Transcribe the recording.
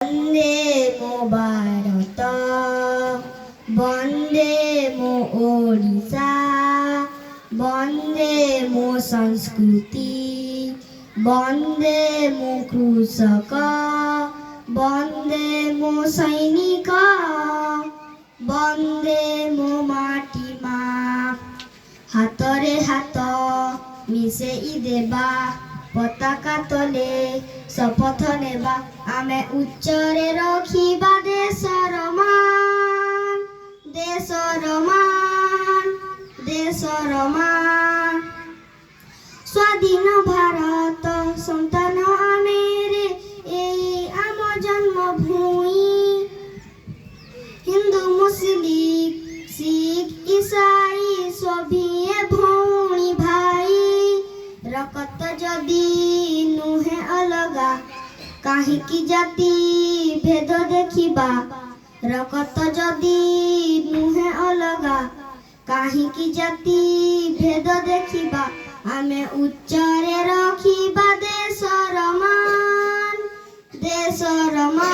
বন্দে মো ভারত, বন্দে মো ওড়িশা, বন্দে মো সংস্কৃতি, বন্দে মো কৃষক, বন্দে মো সৈনিক, বন্দে মো মাটি মা। ହାତରେ ହାତ ମିଶେଇ ଦେବା, ପତାକା ତଳେ ଶପଥ ନେବା, ଆମେ ଉଚ୍ଚରେ ରଖିବା ଦେଶର ମାନ, ଦେଶର ମାନ, ଦେଶର ମାନ। ସ୍ୱାଧୀନ ଭାରତ ସନ୍ତାନ ଆମେ ରେ, ଏଇ ଆମ ଜନ୍ମଭୂମି। ହିନ୍ଦୁ ମୁସଲିମ ଶିଖ ଇସାଇ ସଭିଏ ଭଉଣୀ ଭାଇ, ରକତ ଯଦି ନୁହେଁ ଅଲଗା, କାହିଁକି ଜାତି ଭେଦ ଦେଖିବା। ରକତ ଯଦି ନୁହେଁ ଅଲଗା, କାହିଁକି ଜାତି ଭେଦ ଦେଖିବା। ଆମେ ଉଚ୍ଚରେ ରଖିବା ଦେଶର ମାନ, ଦେଶର ମାନ।